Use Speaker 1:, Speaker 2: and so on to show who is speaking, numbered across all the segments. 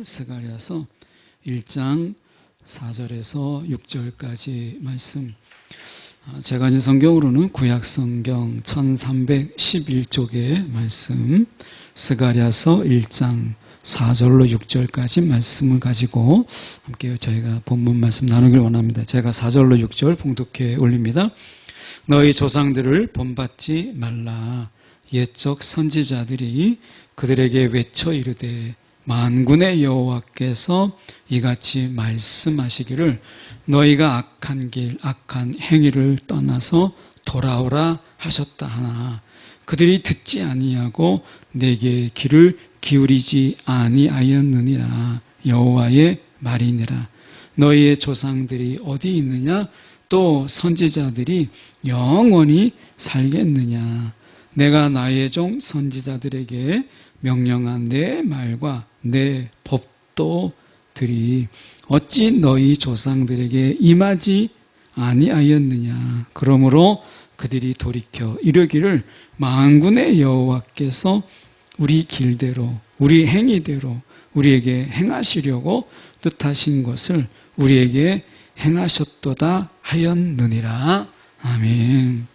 Speaker 1: 스가랴서 1장 4절에서 6절까지 말씀. 제가 가진 성경으로는 구약성경 1311쪽의 말씀, 스가랴서 1장 4절로 6절까지 말씀을 가지고 함께 저희가 본문 말씀 나누길 원합니다. 제가 4절로 6절 봉독해 올립니다. 너희 조상들을 본받지 말라. 옛적 선지자들이 그들에게 외쳐 이르되 만군의 여호와께서 이같이 말씀하시기를 너희가 악한 길 악한 행위를 떠나서 돌아오라 하셨다 하나 그들이 듣지 아니하고 내게 귀를 기울이지 아니하였느니라. 여호와의 말이니라. 너희의 조상들이 어디 있느냐? 또 선지자들이 영원히 살겠느냐? 내가 나의 종 선지자들에게 명령한 내 말과 내 법도들이 어찌 너희 조상들에게 임하지 아니하였느냐? 그러므로 그들이 돌이켜 이르기를 만군의 여호와께서 우리 길대로 우리 행위대로 우리에게 행하시려고 뜻하신 것을 우리에게 행하셨도다 하였느니라. 아멘.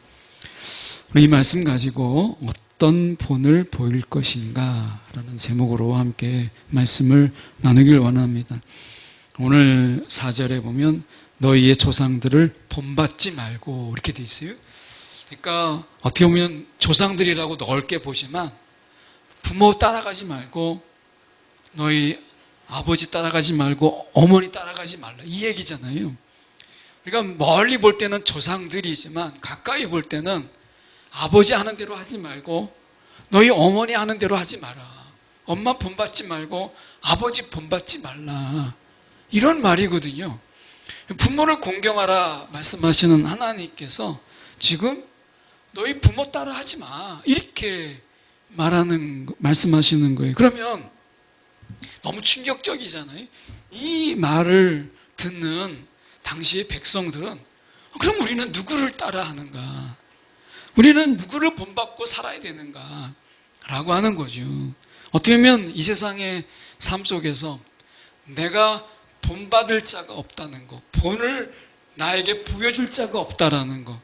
Speaker 1: 이 말씀 가지고 어떤 본을 보일 것인가 라는 제목으로 함께 말씀을 나누길 원합니다. 오늘 4절에 보면 너희의 조상들을 본받지 말고 이렇게 돼 있어요. 그러니까 어떻게 보면 조상들이라고 넓게 보지만 부모 따라가지 말고 너희 아버지 따라가지 말고 어머니 따라가지 말라 이 얘기잖아요. 그러니까 멀리 볼 때는 조상들이지만 가까이 볼 때는 아버지 하는 대로 하지 말고 너희 어머니 하는 대로 하지 마라. 엄마 본받지 말고 아버지 본받지 말라. 이런 말이거든요. 부모를 공경하라 말씀하시는 하나님께서 지금 너희 부모 따라 하지 마. 이렇게 말씀하시는 거예요. 그러면 너무 충격적이잖아요. 이 말을 듣는 당시의 백성들은 그럼 우리는 누구를 따라 하는가? 우리는 누구를 본받고 살아야 되는가? 라고 하는 거죠. 어떻게 보면 이 세상의 삶 속에서 내가 본받을 자가 없다는 거, 본을 나에게 보여줄 자가 없다라는 거,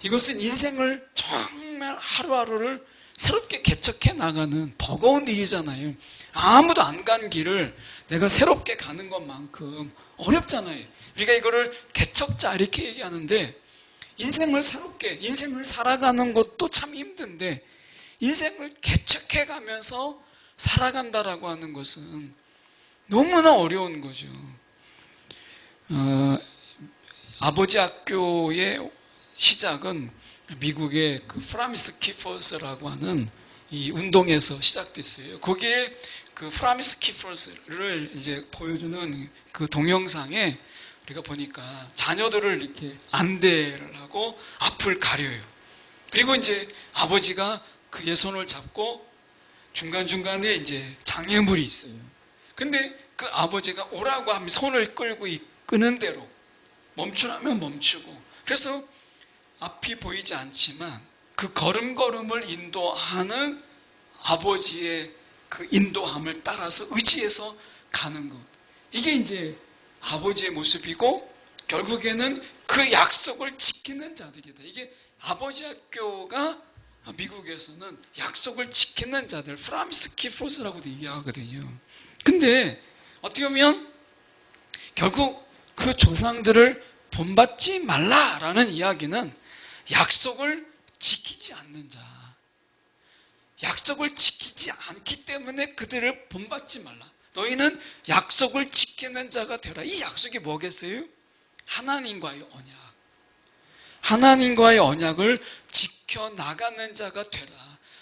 Speaker 1: 이것은 인생을 정말 하루하루를 새롭게 개척해 나가는 버거운 일이잖아요. 아무도 안 간 길을 내가 새롭게 가는 것만큼 어렵잖아요. 우리가 이거를 개척자 이렇게 얘기하는데 인생을 새롭게 인생을 살아가는 것도 참 힘든데 인생을 개척해 가면서 살아간다라고 하는 것은 너무나 어려운 거죠. 아버지 학교의 시작은 미국의 그 프라미스 키퍼스라고 하는 이 운동에서 시작됐어요. 거기에 그 프라미스 키퍼스를 이제 보여주는 그 동영상에 우리가 보니까 자녀들을 이렇게 안대를 하고 앞을 가려요. 그리고 이제 아버지가 그의 손을 잡고 중간중간에 이제 장애물이 있어요. 근데 그 아버지가 오라고 하면 손을 끌고 끄는 대로 멈추라면 멈추고 그래서 앞이 보이지 않지만 그 걸음걸음을 인도하는 아버지의 그 인도함을 따라서 의지해서 가는 것. 이게 이제 아버지의 모습이고 결국에는 그 약속을 지키는 자들이다. 이게 아버지 학교가 미국에서는 약속을 지키는 자들, 프라미스 키퍼스라고도 얘기하거든요. 근데 어떻게 보면 결국 그 조상들을 본받지 말라라는 이야기는 약속을 지키지 않는 자, 약속을 지키지 않기 때문에 그들을 본받지 말라. 너희는 약속을 지키는 자가 되라. 이 약속이 뭐겠어요? 하나님과의 언약. 하나님과의 언약을 지켜나가는 자가 되라.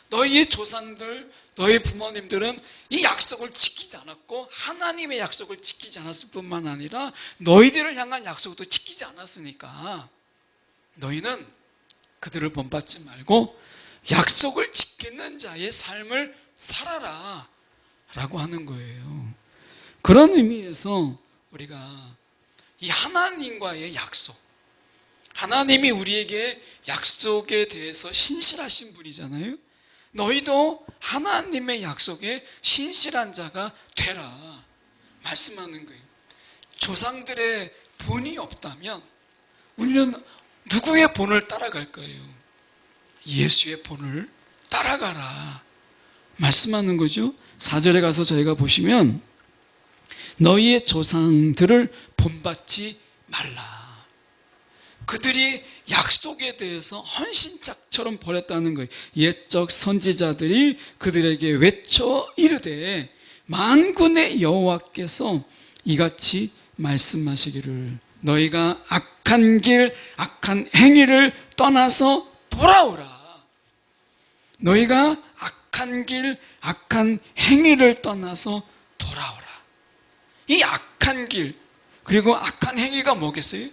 Speaker 1: 너희의 조상들, 너희 부모님들은 이 약속을 지키지 않았고 하나님의 약속을 지키지 않았을 뿐만 아니라 너희들을 향한 약속도 지키지 않았으니까 너희는 그들을 본받지 말고 약속을 지키는 자의 삶을 살아라 라고 하는 거예요. 그런 의미에서 우리가 이 하나님과의 약속, 하나님이 우리에게 약속에 대해서 신실하신 분이잖아요. 너희도 하나님의 약속에 신실한 자가 되라. 말씀하는 거예요. 조상들의 본이 없다면 우리는 누구의 본을 따라갈 거예요? 예수의 본을 따라가라 말씀하는 거죠. 4절에 가서 저희가 보시면 너희의 조상들을 본받지 말라. 그들이 약속에 대해서 헌신짝처럼 버렸다는 거예요. 옛적 선지자들이 그들에게 외쳐 이르되 만군의 여호와께서 이같이 말씀하시기를 너희가 악한 길, 악한 행위를 떠나서 돌아오라. 너희가 악한 길, 악한 행위를 떠나서 돌아오라. 이 악한 길, 그리고 악한 행위가 뭐겠어요?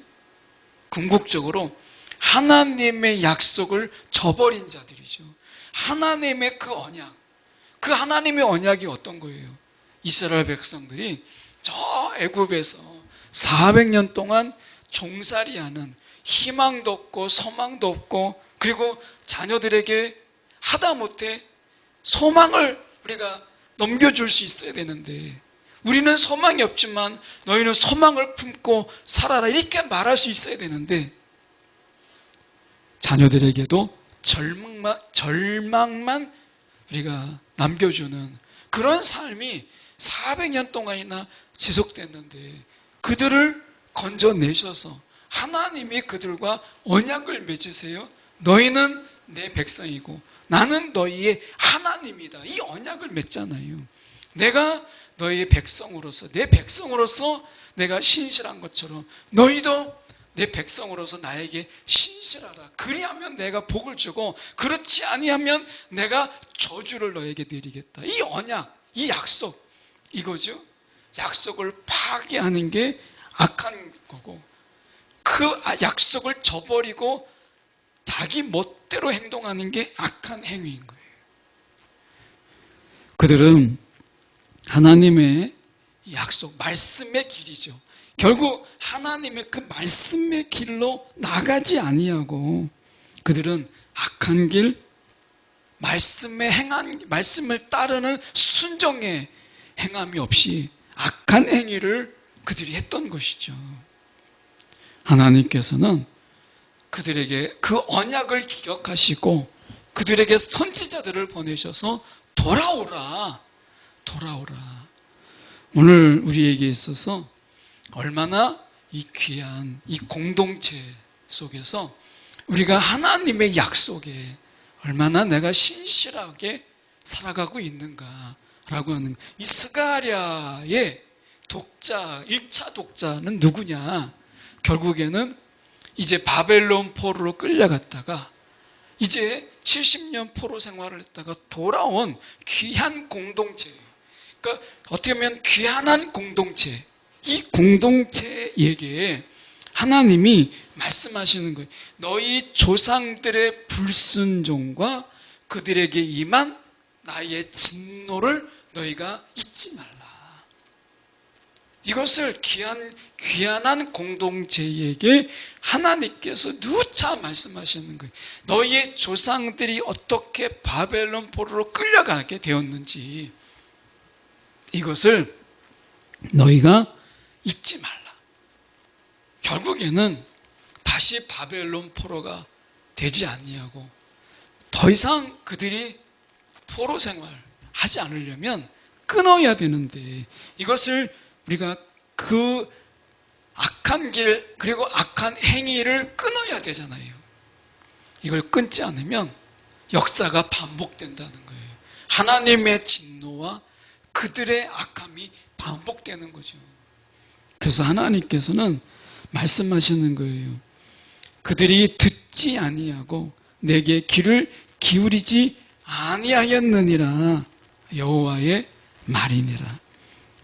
Speaker 1: 궁극적으로 하나님의 약속을 저버린 자들이죠. 하나님의 그 언약, 그 하나님의 언약이 어떤 거예요? 이스라엘 백성들이 저 애굽에서 400년 동안 종살이하는 희망도 없고 소망도 없고 그리고 자녀들에게 하다못해 소망을 우리가 넘겨줄 수 있어야 되는데 우리는 소망이 없지만 너희는 소망을 품고 살아라 이렇게 말할 수 있어야 되는데 자녀들에게도 절망만 우리가 남겨주는 그런 삶이 400년 동안이나 지속됐는데 그들을 건져내셔서 하나님이 그들과 언약을 맺으세요. 너희는 내 백성이고 나는 너희의 하나님이다. 이 언약을 맺잖아요. 내가 너희의 백성으로서 내 백성으로서 내가 신실한 것처럼 너희도 내 백성으로서 나에게 신실하라. 그리하면 내가 복을 주고 그렇지 아니하면 내가 저주를 너에게 내리겠다. 이 언약, 이 약속 이거죠. 약속을 파기하는 게 악한 거고 그 약속을 저버리고 자기 멋대로 행동하는 게 악한 행위인 거예요. 그들은 하나님의 약속, 말씀의 길이죠. 결국 하나님의 그 말씀의 길로 나가지 아니하고 그들은 악한 길, 말씀을 따르는 순종의 행함이 없이 악한 행위를 그들이 했던 것이죠. 하나님께서는 그들에게 그 언약을 기억하시고 그들에게 선지자들을 보내셔서 돌아오라. 오늘 우리에게 있어서 얼마나 이 귀한 이 공동체 속에서 우리가 하나님의 약속에 얼마나 내가 신실하게 살아가고 있는가라고 하는 이 스가랴의 독자, 1차 독자는 누구냐? 결국에는 이제 바벨론 포로로 끌려갔다가 이제 70년 포로 생활을 했다가 돌아온 귀한 공동체. 그러니까 어떻게 보면 귀한한 공동체. 이 공동체에게 하나님이 말씀하시는 거예요. 너희 조상들의 불순종과 그들에게 임한 나의 진노를 너희가 잊지 말라. 이것을 귀한한 공동체에게 하나님께서 누차 말씀하시는 거예요. 너희의 조상들이 어떻게 바벨론 포로로 끌려가게 되었는지 이것을 너희가 잊지 말라. 결국에는 다시 바벨론 포로가 되지 아니하고 더 이상 그들이 포로 생활하지 않으려면 끊어야 되는데 이것을 우리가 그 악한 길 그리고 악한 행위를 끊어야 되잖아요. 이걸 끊지 않으면 역사가 반복된다는 거예요. 하나님의 진노와 그들의 악함이 반복되는 거죠. 그래서 하나님께서는 말씀하시는 거예요. 그들이 듣지 아니하고 내게 귀를 기울이지 아니하였느니라 여호와의 말이니라.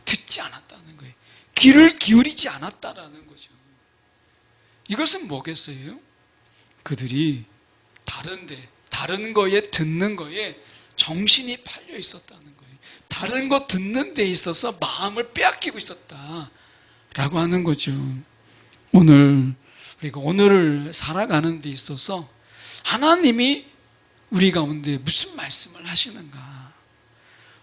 Speaker 1: 듣지 않았다는 거예요. 귀를 기울이지 않았다라는 거죠. 이것은 뭐겠어요? 그들이 다른 거에 듣는 거에 정신이 팔려 있었다는 거예요. 다른 거 듣는 데 있어서 마음을 빼앗기고 있었다라고 하는 거죠. 오늘을 살아가는 데 있어서 하나님이 우리 가운데 무슨 말씀을 하시는가?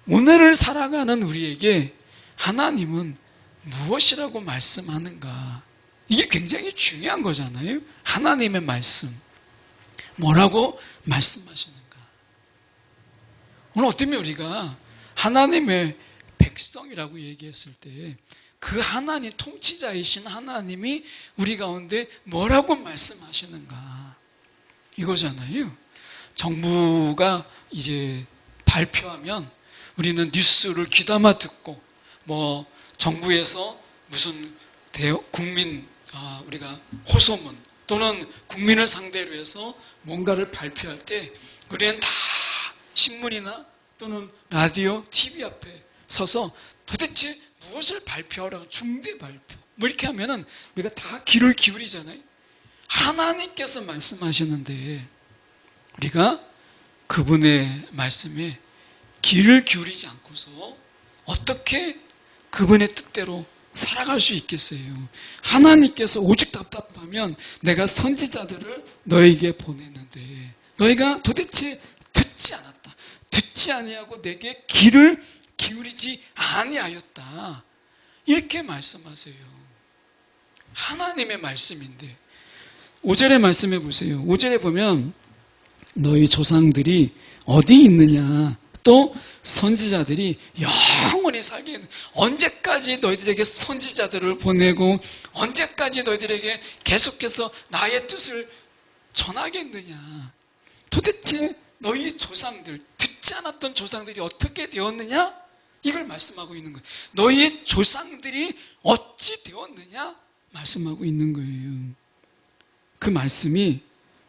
Speaker 1: 오늘을 살아가는 우리에게 하나님은 무엇이라고 말씀하는가? 이게 굉장히 중요한 거잖아요. 하나님의 말씀. 뭐라고 말씀하시는가? 오늘 어쩌면 우리가 하나님의 백성이라고 얘기했을 때 그 하나님, 통치자이신 하나님이 우리 가운데 뭐라고 말씀하시는가? 이거잖아요. 정부가 이제 발표하면 우리는 뉴스를 귀담아 듣고 뭐 정부에서 무슨 국민 우리가 호소문 또는 국민을 상대로 해서 뭔가를 발표할 때 우리는 다 신문이나 또는 라디오, TV 앞에 서서 도대체 무엇을 발표하라고 중대 발표 뭐 이렇게 하면은 우리가 다 귀를 기울이잖아요. 하나님께서 말씀하시는데 우리가 그분의 말씀에 귀를 기울이지 않고서 어떻게 그분의 뜻대로 살아갈 수 있겠어요? 하나님께서 오직 답답하면 내가 선지자들을 너에게 보냈는데 너희가 도대체 듣지 않았다. 듣지 아니하고 내게 귀를 기울이지 아니하였다. 이렇게 말씀하세요. 하나님의 말씀인데 5절의 말씀해 보세요. 5절에 보면 너희 조상들이 어디 있느냐? 또 선지자들이 영원히 살게 언제까지 너희들에게 선지자들을 보내고 언제까지 너희들에게 계속해서 나의 뜻을 전하겠느냐? 도대체 너희 조상들, 듣지 않았던 조상들이 어떻게 되었느냐? 이걸 말씀하고 있는 거예요. 너희의 조상들이 어찌 되었느냐? 말씀하고 있는 거예요. 그 말씀이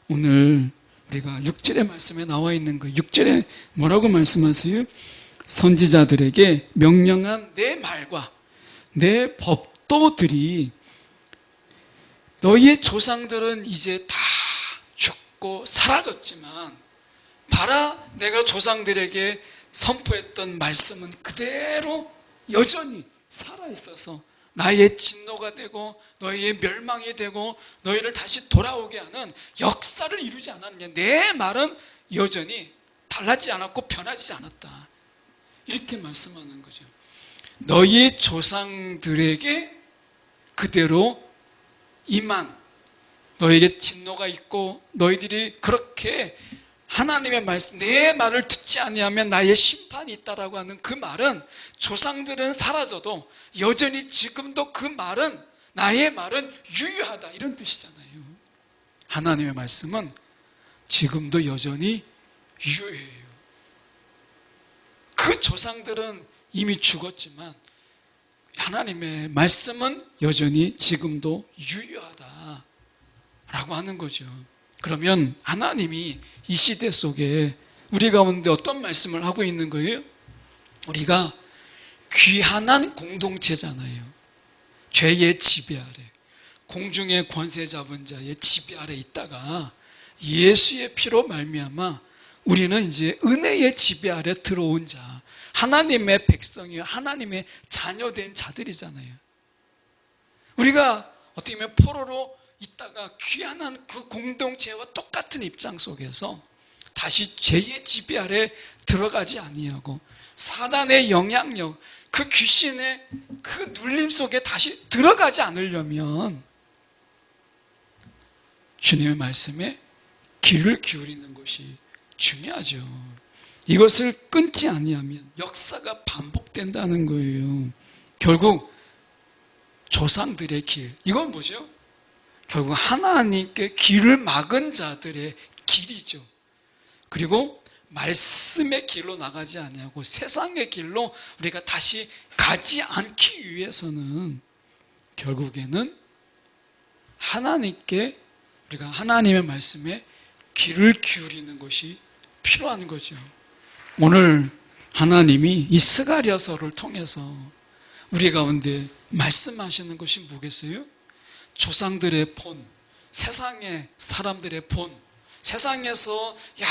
Speaker 1: 오늘 우리가 6절의 말씀에 나와 있는 거예요. 6절에 뭐라고 말씀하세요? 선지자들에게 명령한 내 말과 내 법도들이 너희의 조상들은 이제 다 죽고 사라졌지만 봐라 내가 조상들에게 선포했던 말씀은 그대로 여전히 살아있어서 나의 진노가 되고 너희의 멸망이 되고 너희를 다시 돌아오게 하는 역사를 이루지 않았느냐. 내 말은 여전히 달라지지 않았고 변하지 않았다. 이렇게 말씀하는 거죠. 너희 조상들에게 그대로 임한 너에게 진노가 있고 너희들이 그렇게 하나님의 말씀, 내 말을 듣지 아니하면 나의 심판이 있다라고 하는 그 말은 조상들은 사라져도 여전히 지금도 그 말은 나의 말은 유효하다 이런 뜻이잖아요. 하나님의 말씀은 지금도 여전히 유효해요. 그 조상들은 이미 죽었지만 하나님의 말씀은 여전히 지금도 유효하다라고 하는 거죠. 그러면 하나님이 이 시대 속에 우리 가운데 어떤 말씀을 하고 있는 거예요? 우리가 귀한한 공동체잖아요. 죄의 지배 아래, 공중의 권세 잡은 자의 지배 아래 있다가 예수의 피로 말미암아 우리는 이제 은혜의 지배 아래 들어온 자, 하나님의 백성이요, 하나님의 자녀된 자들이잖아요. 우리가 어떻게 보면 포로로 있다가 귀한한 그 공동체와 똑같은 입장 속에서 다시 죄의 지배 아래 들어가지 아니하고 사단의 영향력, 그 귀신의 그 눌림 속에 다시 들어가지 않으려면 주님의 말씀에 귀를 기울이는 것이 중요하죠. 이것을 끊지 아니하면 역사가 반복된다는 거예요. 결국 조상들의 길, 이건 뭐죠? 결국 하나님께 길을 막은 자들의 길이죠. 그리고 말씀의 길로 나가지 아니하고 세상의 길로 우리가 다시 가지 않기 위해서는 결국에는 하나님께 우리가 하나님의 말씀에 귀를 기울이는 것이 필요한 거죠. 오늘 하나님이 이 스가랴서를 통해서 우리 가운데 말씀하시는 것이 뭐겠어요? 조상들의 본, 세상의 사람들의 본, 세상에서 야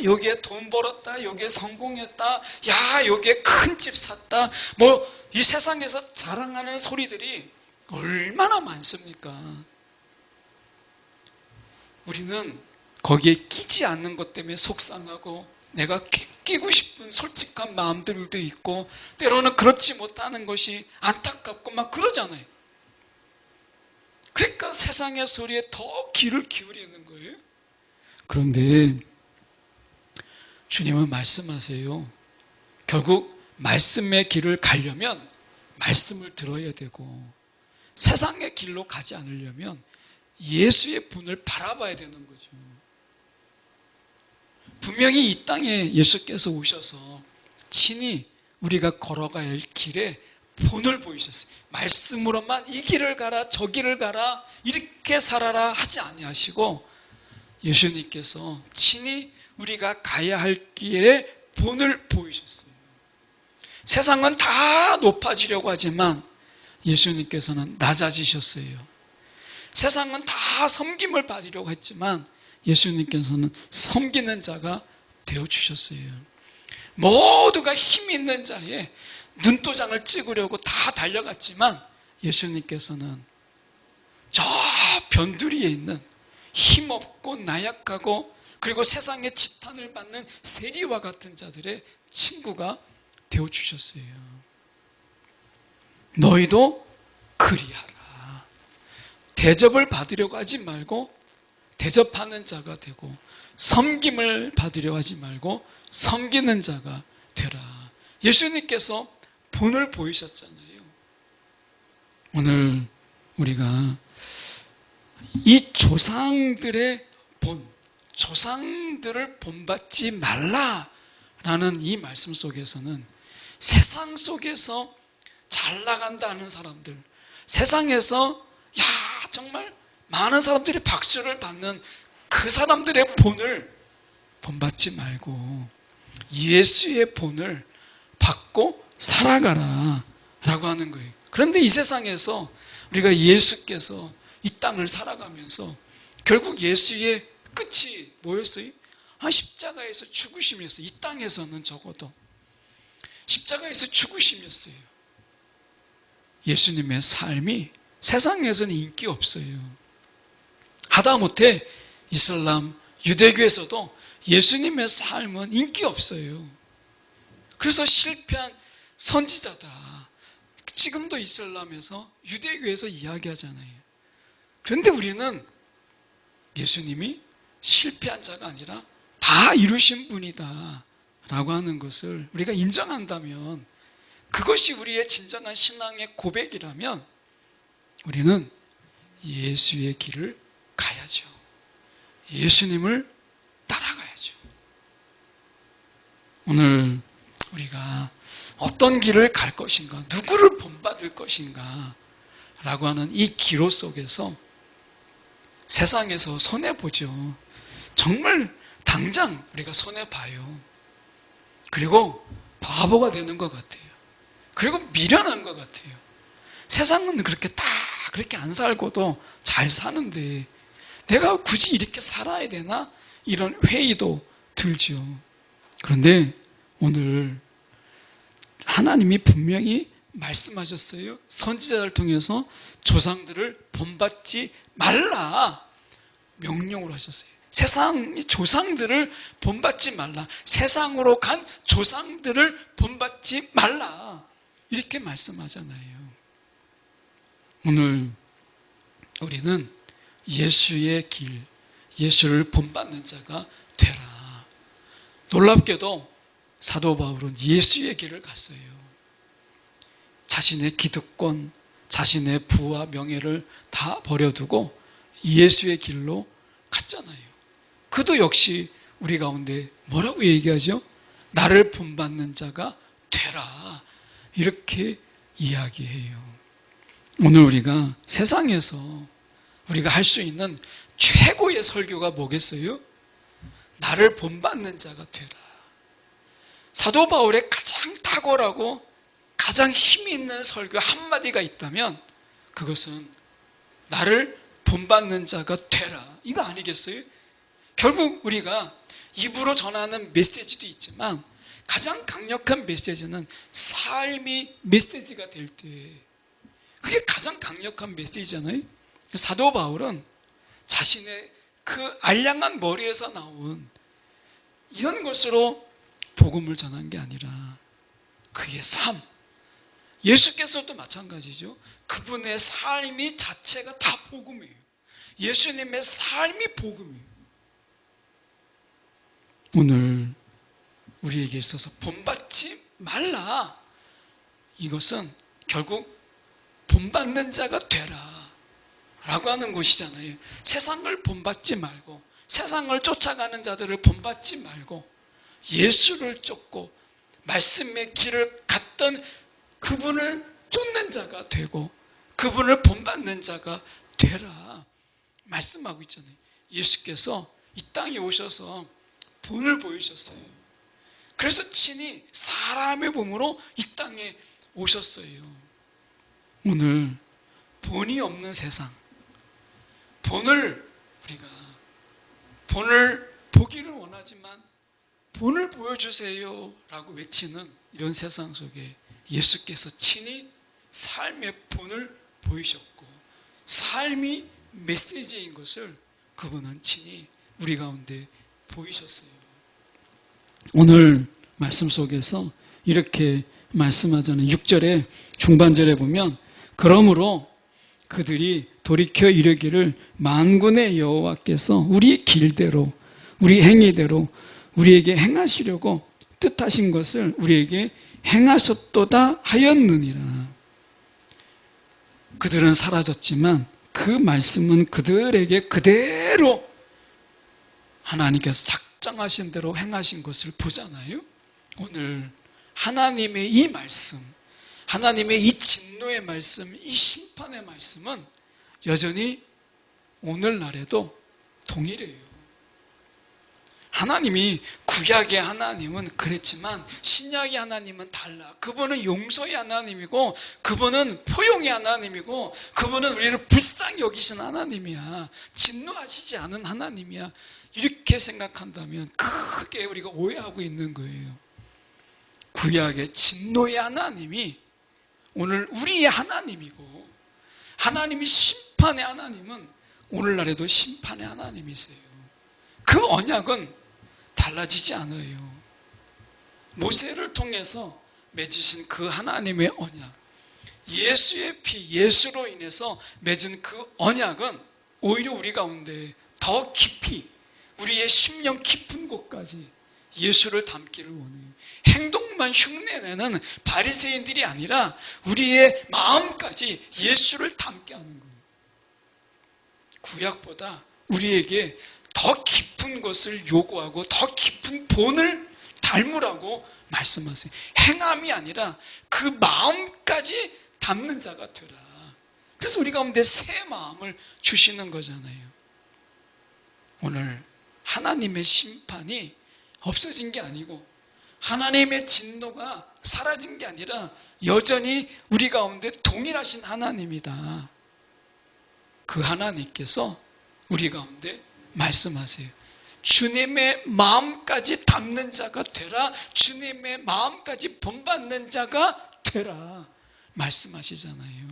Speaker 1: 여기에 돈 벌었다, 여기에 성공했다, 야 여기에 큰 집 샀다, 뭐 이 세상에서 자랑하는 소리들이 얼마나 많습니까? 우리는 거기에 끼지 않는 것 때문에 속상하고 내가 끼고 싶은 솔직한 마음들도 있고 때로는 그렇지 못하는 것이 안타깝고 막 그러잖아요. 그러니까 세상의 소리에 더 귀를 기울이는 거예요. 그런데 주님은 말씀하세요. 결국 말씀의 길을 가려면 말씀을 들어야 되고 세상의 길로 가지 않으려면 예수의 분을 바라봐야 되는 거죠. 분명히 이 땅에 예수께서 오셔서 친히 우리가 걸어가야 할 길에 본을 보이셨어요. 말씀으로만 이 길을 가라 저 길을 가라 이렇게 살아라 하지 아니하시고 예수님께서 친히 우리가 가야 할 길에 본을 보이셨어요. 세상은 다 높아지려고 하지만 예수님께서는 낮아지셨어요. 세상은 다 섬김을 받으려고 했지만 예수님께서는 섬기는 자가 되어주셨어요. 모두가 힘 있는 자에 눈도장을 찍으려고 다 달려갔지만 예수님께서는 저 변두리에 있는 힘없고 나약하고 그리고 세상의 지탄을 받는 세리와 같은 자들의 친구가 되어주셨어요. 너희도 그리하라. 대접을 받으려고 하지 말고 대접하는 자가 되고 섬김을 받으려고 하지 말고 섬기는 자가 되라. 예수님께서 본을 보이셨잖아요. 오늘 우리가 이 조상들의 본, 조상들을 본받지 말라라는 이 말씀 속에서는 세상 속에서 잘 나간다 하는 사람들, 세상에서 야 정말 많은 사람들이 박수를 받는 그 사람들의 본을 본받지 말고 예수의 본을 받고 살아가라 라고 하는 거예요. 그런데 이 세상에서 우리가 예수께서 이 땅을 살아가면서 결국 예수의 끝이 뭐였어요? 십자가에서 죽으심이었어요. 이 땅에서는 적어도 십자가에서 죽으심이었어요. 예수님의 삶이 세상에서는 인기 없어요. 하다못해 이슬람, 유대교에서도 예수님의 삶은 인기 없어요. 그래서 실패한 선지자다. 지금도 이슬람에서, 유대교에서 이야기하잖아요. 그런데 우리는 예수님이 실패한 자가 아니라 다 이루신 분이다 라고 하는 것을 우리가 인정한다면, 그것이 우리의 진정한 신앙의 고백이라면 우리는 예수의 길을 가야죠. 예수님을 따라가야죠. 오늘 우리가 어떤 길을 갈 것인가, 누구를 본받을 것인가 라고 하는 이 기로 속에서 세상에서 손해보죠. 정말 당장 우리가 손해봐요. 그리고 바보가 되는 것 같아요. 그리고 미련한 것 같아요. 세상은 그렇게 안 살고도 잘 사는데 내가 굳이 이렇게 살아야 되나? 이런 회의도 들죠. 그런데 오늘 하나님이 분명히 말씀하셨어요. 선지자를 통해서 조상들을 본받지 말라 명령을 하셨어요. 세상 조상들을 본받지 말라. 세상으로 간 조상들을 본받지 말라. 이렇게 말씀하잖아요. 오늘 우리는 예수의 길, 예수를 본받는 자가 되라. 놀랍게도 사도 바울은 예수의 길을 갔어요. 자신의 기득권, 자신의 부와 명예를 다 버려두고 예수의 길로 갔잖아요. 그도 역시 우리 가운데 뭐라고 얘기하죠? 나를 본받는 자가 되라. 이렇게 이야기해요. 오늘 우리가 세상에서 우리가 할 수 있는 최고의 설교가 뭐겠어요? 나를 본받는 자가 되라. 사도 바울의 가장 탁월하고 가장 힘이 있는 설교 한마디가 있다면 그것은 나를 본받는 자가 되라. 이거 아니겠어요? 결국 우리가 입으로 전하는 메시지도 있지만 가장 강력한 메시지는 삶이 메시지가 될 때, 그게 가장 강력한 메시지잖아요. 사도 바울은 자신의 그 알량한 머리에서 나온 이런 것으로 복음을 전한 게 아니라 그의 삶, 예수께서도 마찬가지죠. 그분의 삶이 자체가 다 복음이에요. 예수님의 삶이 복음이에요. 오늘 우리에게 있어서 본받지 말라. 이것은 결국 본받는 자가 되라 라고 하는 것이잖아요. 세상을 본받지 말고, 세상을 쫓아가는 자들을 본받지 말고 예수를 쫓고 말씀의 길을 갔던 그분을 쫓는 자가 되고 그분을 본받는 자가 되라 말씀하고 있잖아요. 예수께서 이 땅에 오셔서 본을 보이셨어요. 그래서 친히 사람의 몸으로 이 땅에 오셨어요. 오늘 본이 없는 세상, 본을 보기를 원하지만 본을 보여주세요 라고 외치는 이런 세상 속에 예수께서 친히 삶의 본을 보이셨고 삶이 메시지인 것을 그분은 친히 우리 가운데 보이셨어요. 오늘 말씀 속에서 이렇게 말씀하잖아요. 6절에 중반절에 보면 그러므로 그들이 돌이켜 이르기를 만군의 여호와께서 우리 길대로 우리 행위대로 우리에게 행하시려고 뜻하신 것을 우리에게 행하셨도다 하였느니라. 그들은 사라졌지만 그 말씀은 그들에게 그대로 하나님께서 작정하신 대로 행하신 것을 보잖아요. 오늘 하나님의 이 말씀, 하나님의 이 진노의 말씀, 이 심판의 말씀은 여전히 오늘날에도 동일해요. 하나님이 구약의 하나님은 그랬지만 신약의 하나님은 달라. 그분은 용서의 하나님이고 그분은 포용의 하나님이고 그분은 우리를 불쌍히 여기신 하나님이야. 진노하시지 않은 하나님이야. 이렇게 생각한다면 크게 우리가 오해하고 있는 거예요. 구약의 진노의 하나님이 오늘 우리의 하나님이고 하나님이 심판의 하나님은 오늘날에도 심판의 하나님이세요. 그 언약은 달라지지 않아요. 모세를 통해서 맺으신 그 하나님의 언약, 예수의 피, 예수로 인해서 맺은 그 언약은 오히려 우리 가운데 더 깊이 우리의 심령 깊은 곳까지 예수를 담기를 원해요. 행동만 흉내내는 바리새인들이 아니라 우리의 마음까지 예수를 담게 하는 거예요. 구약보다 우리에게 더 깊은 것을 요구하고 더 깊은 본을 닮으라고 말씀하세요. 행함이 아니라 그 마음까지 담는 자가 되라. 그래서 우리 가운데 새 마음을 주시는 거잖아요. 오늘 하나님의 심판이 없어진 게 아니고 하나님의 진노가 사라진 게 아니라 여전히 우리 가운데 동일하신 하나님이다. 그 하나님께서 우리 가운데 말씀하세요. 주님의 마음까지 담는 자가 되라. 주님의 마음까지 본받는 자가 되라. 말씀하시잖아요.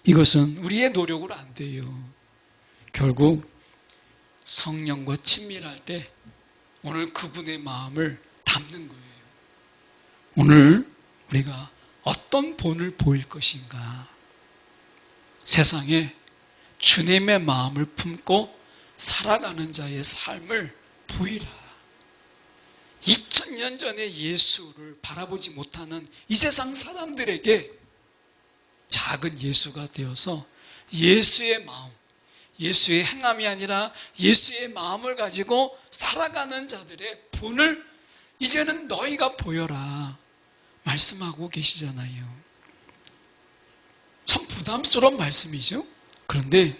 Speaker 1: 이것은 우리의 노력으로 안 돼요. 결국 성령과 친밀할 때 오늘 그분의 마음을 담는 거예요. 오늘 우리가 어떤 본을 보일 것인가? 세상에 주님의 마음을 품고 살아가는 자의 삶을 보이라. 2000년 전에 예수를 바라보지 못하는 이 세상 사람들에게 작은 예수가 되어서 예수의 마음, 예수의 행함이 아니라 예수의 마음을 가지고 살아가는 자들의 본을 이제는 너희가 보여라 말씀하고 계시잖아요. 참 부담스러운 말씀이죠. 그런데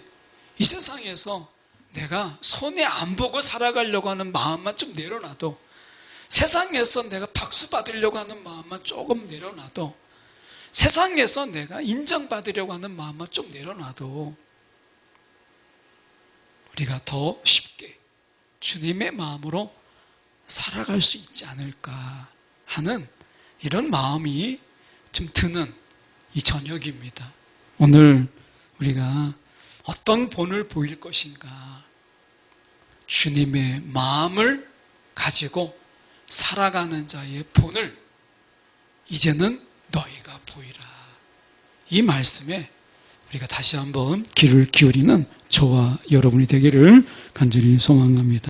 Speaker 1: 이 세상에서 내가 손해 안 보고 살아가려고 하는 마음만 좀 내려놔도, 세상에서 내가 박수 받으려고 하는 마음만 조금 내려놔도, 세상에서 내가 인정받으려고 하는 마음만 좀 내려놔도 우리가 더 쉽게 주님의 마음으로 살아갈 수 있지 않을까 하는 이런 마음이 좀 드는 이 저녁입니다. 오늘 우리가 어떤 본을 보일 것인가, 주님의 마음을 가지고 살아가는 자의 본을 이제는 너희가 보이라. 이 말씀에 우리가 다시 한번 귀를 기울이는 저와 여러분이 되기를 간절히 소망합니다.